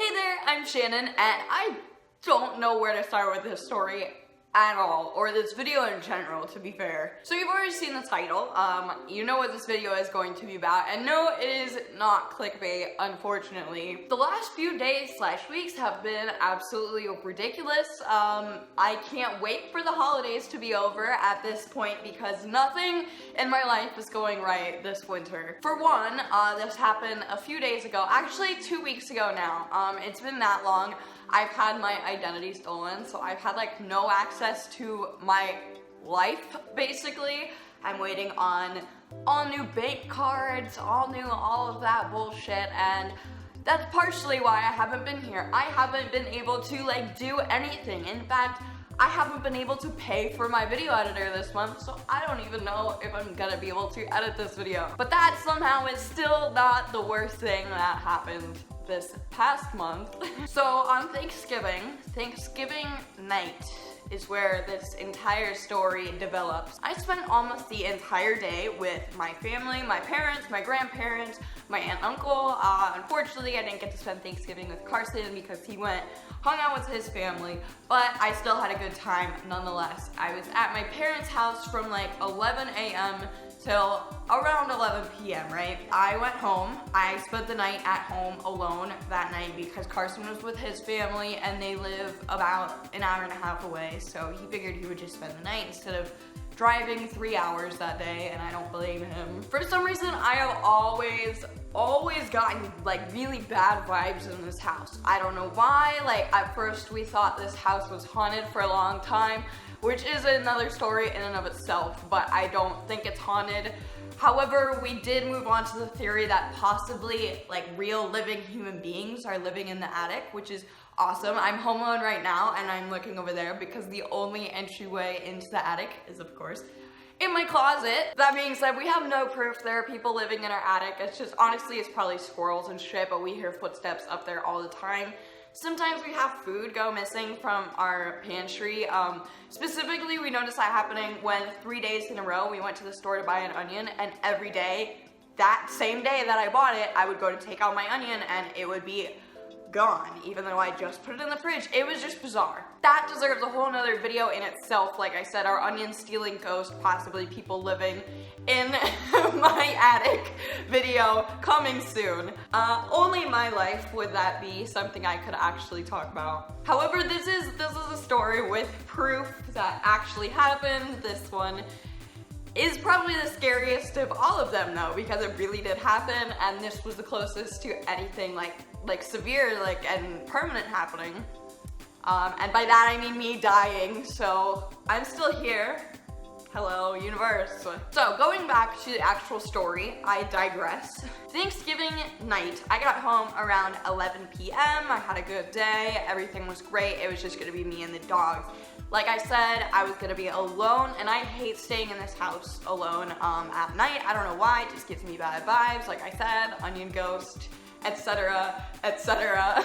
Hey there, I'm Shannon, and I don't know where to start with this story at all, or this video in general, to be fair. So you've already seen the title, you know what this video is going to be about, and no, it is not clickbait, unfortunately. The last few days / weeks have been absolutely ridiculous. I can't wait for the holidays to be over at this point because nothing in my life is going right this winter. For one, this happened a few days ago, actually 2 weeks ago now. It's been that long. I've had my identity stolen, so I've had like no access to my life, basically. I'm waiting on all new bank cards, all of that bullshit, and that's partially why I haven't been here. I haven't been able to like do anything. In fact, I haven't been able to pay for my video editor this month, so I don't even know if I'm gonna be able to edit this video. But that somehow is still not the worst thing that happened this past month. So on Thanksgiving night is where this entire story develops. I spent almost the entire day with my family, my parents, my grandparents, my aunt and uncle. Unfortunately, I didn't get to spend Thanksgiving with Carson because he hung out with his family, but I still had a good time nonetheless. I was at my parents' house from like 11 a.m. till around 11 p.m., right? I went home. I spent the night at home alone that night because Carson was with his family and they live about an hour and a half away, so he figured he would just spend the night instead of driving 3 hours that day, and I don't blame him. For some reason, I have always gotten like really bad vibes in this house. I don't know why. Like at first we thought this house was haunted for a long time, which is another story in and of itself, but I don't think it's haunted. However, we did move on to the theory that possibly like real living human beings are living in the attic, which is awesome. I'm home alone right now and I'm looking over there because the only entryway into the attic is, of course, in my closet. That being said, we have no proof there are people living in our attic. It's just, honestly, it's probably squirrels and shit, but we hear footsteps up there all the time. Sometimes we have food go missing from our pantry. Specifically, we noticed that happening when 3 days in a row we went to the store to buy an onion, and every day, that same day that I bought it, I would go to take out my onion and it would be gone, even though I just put it in the fridge. It was just bizarre. That deserves a whole nother video in itself. Like I said, our onion stealing ghost, possibly people living in my attic video coming soon. Only in my life would that be something I could actually talk about. However, this is a story with proof that actually happened. This one is probably the scariest of all of them though, because it really did happen, and this was the closest to anything like severe and permanent happening. And by that I mean me dying, so I'm still here. Hello, universe. So going back to the actual story, I digress. Thanksgiving night, I got home around 11 p.m. I had a good day, everything was great. It was just gonna be me and the dogs. Like I said, I was gonna be alone, and I hate staying in this house alone at night. I don't know why, it just gives me bad vibes. Like I said, onion ghost, etc., etc.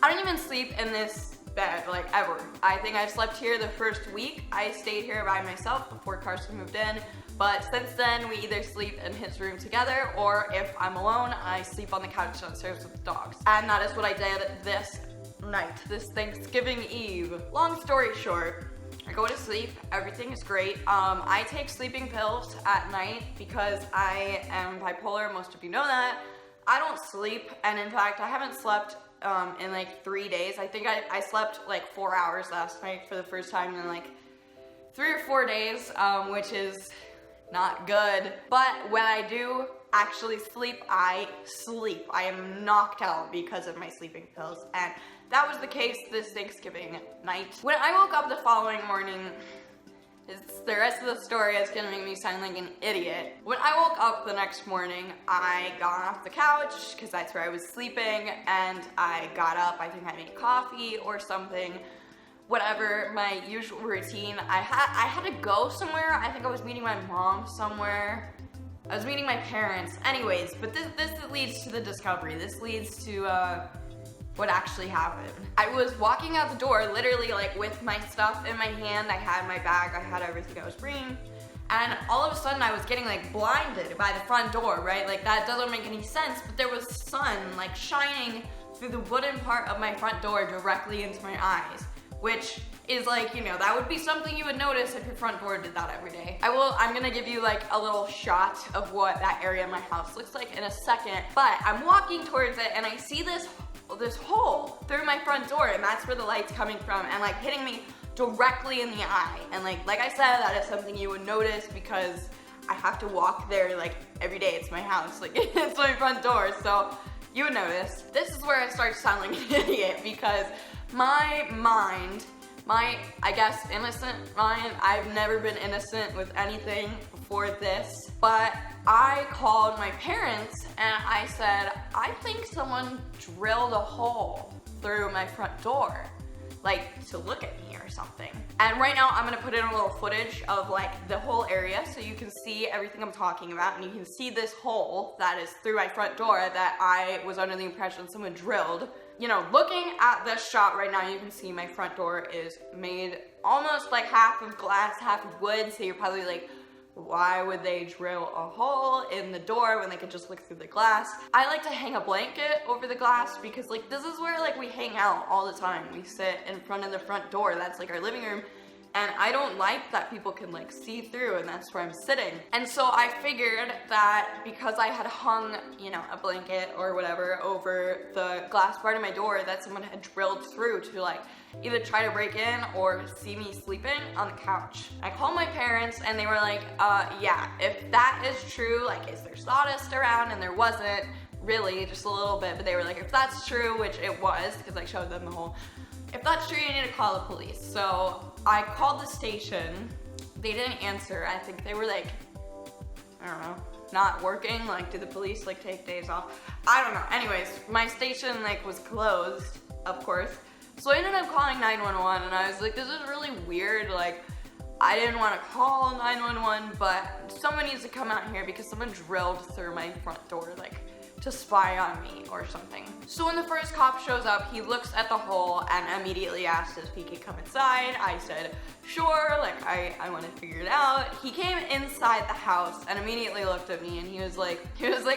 I don't even sleep in this bed, like, ever. I think I've slept here the first week. I stayed here by myself before Carson moved in, but since then we either sleep in his room together, or if I'm alone, I sleep on the couch downstairs with the dogs. And that is what I did this night, this Thanksgiving Eve. Long story short, I go to sleep, everything is great. I take sleeping pills at night because I am bipolar, most of you know that. I don't sleep, and in fact, I haven't slept in like 3 days. I think I slept like 4 hours last night for the first time in like 3 or 4 days, which is not good. But when I do actually sleep, I sleep. I am knocked out because of my sleeping pills, and that was the case this Thanksgiving night. When I woke up the following morning, the rest of the story is gonna make me sound like an idiot. When I woke up the next morning, I got off the couch, because that's where I was sleeping, and I got up. I think I made coffee or something. Whatever, my usual routine. I had to go somewhere. I think I was meeting my mom somewhere. I was meeting my parents. Anyways, but this leads to the discovery. This leads to what actually happened. I was walking out the door, literally like with my stuff in my hand. I had my bag, I had everything I was bringing, and all of a sudden I was getting like blinded by the front door, right? Like that doesn't make any sense, but there was sun like shining through the wooden part of my front door directly into my eyes, which is like, you know, that would be something you would notice if your front door did that every day. I'm gonna give you like a little shot of what that area of my house looks like in a second, but I'm walking towards it and I see this hole through my front door, and that's where the light's coming from and like hitting me directly in the eye. And like I said, that is something you would notice because I have to walk there like every day. It's my house, like it's my front door, so you would notice. This is where I start sounding like an idiot because my mind, I guess, innocent mind, I've never been innocent with anything before this, but I called my parents and I said, I think someone drilled a hole through my front door, like to look at me or something. And right now I'm gonna put in a little footage of like the whole area so you can see everything I'm talking about, and you can see this hole that is through my front door that I was under the impression someone drilled. You know, looking at this shot right now, you can see my front door is made almost like half of glass, half of wood, so you're probably like, why would they drill a hole in the door when they could just look through the glass? I like to hang a blanket over the glass because like this is where like we hang out all the time. We sit in front of the front door, that's like our living room, and I don't like that people can like see through, and that's where I'm sitting. And so I figured that because I had hung, you know, a blanket or whatever over the glass part of my door, that someone had drilled through to like either try to break in or see me sleeping on the couch. I called my parents and they were like, yeah, if that is true, like is there sawdust around? And there wasn't really, just a little bit, but they were like, if that's true, which it was, because I showed them the hole. If that's true, you need to call the police. So I called the station. They didn't answer. I think they were like, I don't know, not working. Like, did the police like take days off? I don't know. Anyways, my station like was closed, of course. So I ended up calling 911 and I was like, this is really weird. Like, I didn't want to call 911, but someone needs to come out here because someone drilled through my front door, like, to spy on me or something. So when the first cop shows up, he looks at the hole and immediately asks if he could come inside. I said, sure, like I want to figure it out. He came inside the house and immediately looked at me and he was like,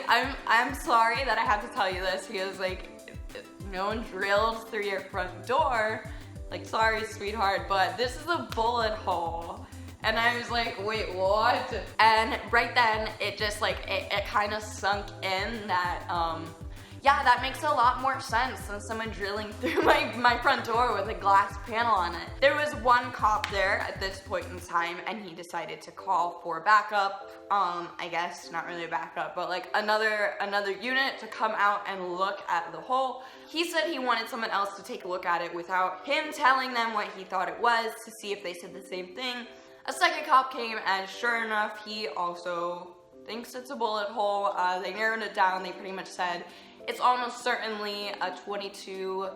I'm sorry that I have to tell you this. He was like, no one drilled through your front door. Like, sorry, sweetheart, but this is a bullet hole. And I was like, wait, what? And right then, it just like, it kind of sunk in that, yeah, that makes a lot more sense than someone drilling through my front door with a glass panel on it. There was one cop there at this point in time, and he decided to call for backup. I guess, not really a backup, but like another unit to come out and look at the hole. He said he wanted someone else to take a look at it without him telling them what he thought it was to see if they said the same thing. A second cop came, and sure enough, he also thinks it's a bullet hole. They narrowed it down. They pretty much said it's almost certainly a .22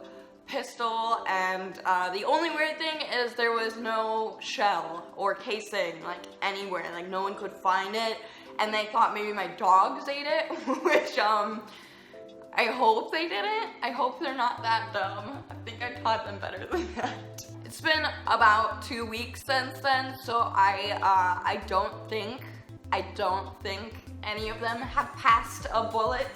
pistol, and the only weird thing is there was no shell or casing, like, anywhere. Like, no one could find it, and they thought maybe my dogs ate it, which, I hope they didn't. I hope they're not that dumb. I think I taught them better than that. It's been about 2 weeks since then, so I don't think any of them have passed a bullet,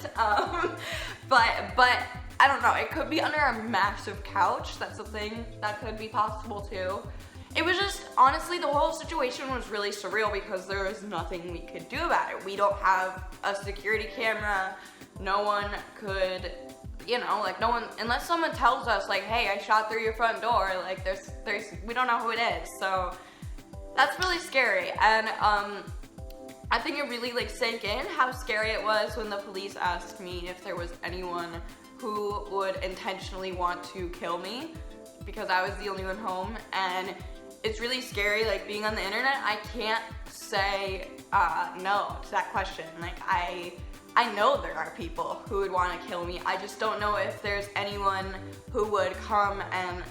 but I don't know, it could be under a massive couch. That's a thing that could be possible too. It was just, honestly, the whole situation was really surreal because there was nothing we could do about it. We don't have a security camera. No one could, you know, like no one, unless someone tells us like, hey, I shot through your front door, like we don't know who it is. So that's really scary. And I think it really like sank in how scary it was when the police asked me if there was anyone who would intentionally want to kill me because I was the only one home. And it's really scary, like being on the internet, I can't say no to that question. Like I know there are people who would want to kill me. I just don't know if there's anyone who would come and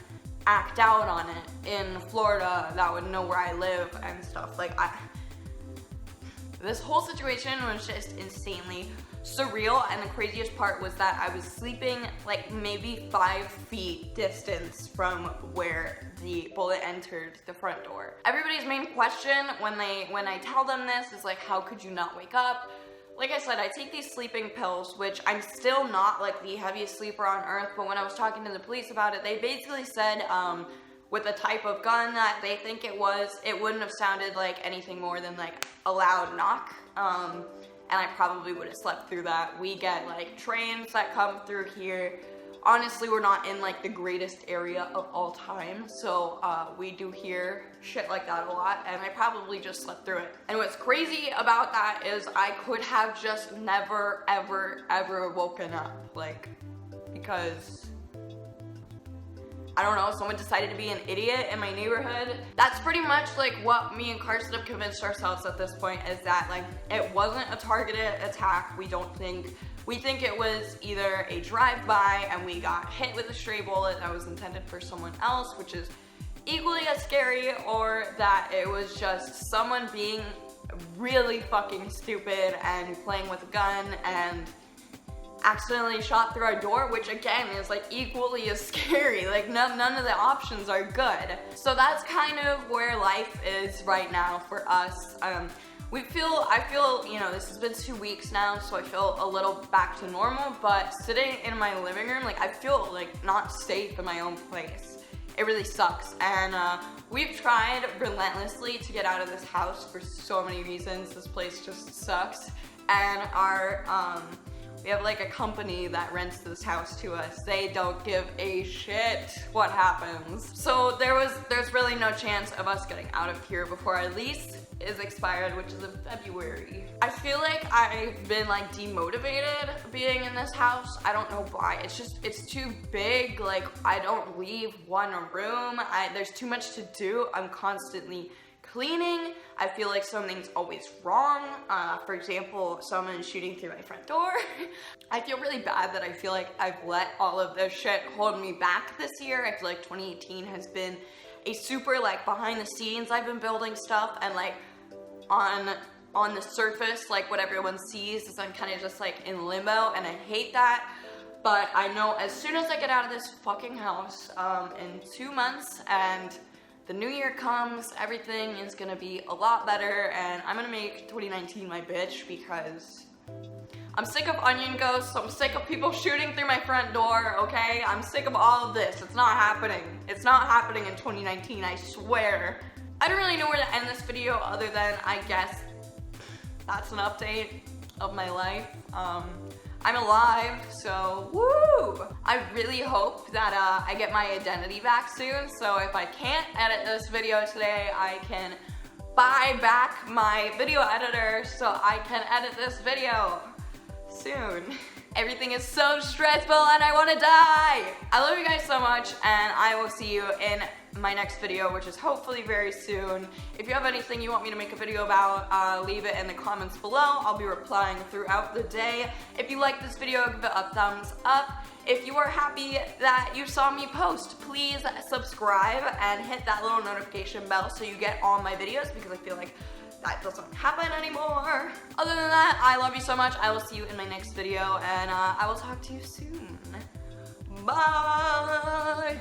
act out on it in Florida that would know where I live and stuff. Like, this whole situation was just insanely surreal, and the craziest part was that I was sleeping like maybe 5 feet distance from where the bullet entered the front door. Everybody's main question when I tell them this is like, how could you not wake up? Like I said, I take these sleeping pills, which I'm still not like the heaviest sleeper on earth, but when I was talking to the police about it, they basically said with the type of gun that they think it was, it wouldn't have sounded like anything more than like a loud knock, and I probably would have slept through that. We get like trains that come through here. Honestly, we're not in like the greatest area of all time, so we do hear shit like that a lot, and I probably just slept through it. And what's crazy about that is I could have just never, ever woken up, like, because, I don't know, someone decided to be an idiot in my neighborhood. That's pretty much like what me and Carson have convinced ourselves at this point, is that like it wasn't a targeted attack. We think it was either a drive-by and we got hit with a stray bullet that was intended for someone else, which is equally as scary, or that it was just someone being really fucking stupid and playing with a gun and accidentally shot through our door, which again is like equally as scary. Like none of the options are good. So that's kind of where life is right now for us. I feel, you know, this has been 2 weeks now, so I feel a little back to normal, but sitting in my living room, like I feel like not safe in my own place. It really sucks, and we've tried relentlessly to get out of this house for so many reasons. This place just sucks, and we have like a company that rents this house to us. They don't give a shit what happens. So there's really no chance of us getting out of here before our lease is expired, which is in February. I feel like I've been like demotivated being in this house. I don't know why. It's too big. Like I don't leave one room. There's too much to do. I'm constantly cleaning. I feel like something's always wrong. For example, someone's shooting through my front door. I feel really bad that I feel like I've let all of this shit hold me back this year. I feel like 2018 has been a super like behind the scenes. I've been building stuff, and like on the surface, like what everyone sees is I'm kind of just like in limbo, and I hate that. But I know as soon as I get out of this fucking house in 2 months and the new year comes, everything is gonna be a lot better, and I'm gonna make 2019 my bitch, because I'm sick of onion ghosts. I'm sick of people shooting through my front door, okay? I'm sick of all of this. It's not happening. It's not happening in 2019, I swear. I don't really know where to end this video other than, I guess, that's an update of my life. I'm alive, so woo! I really hope that I get my identity back soon, so if I can't edit this video today, I can buy back my video editor so I can edit this video soon. Everything is so stressful and I want to die! I love you guys so much, and I will see you in my next video, which is hopefully very soon. If you have anything you want me to make a video about, leave it in the comments below. I'll be replying throughout the day. If you like this video, give it a thumbs up. If you are happy that you saw me post, please subscribe and hit that little notification bell so you get all my videos, because I feel like that doesn't happen anymore. Other than that, I love you so much. I will see you in my next video, and I will talk to you soon. Bye!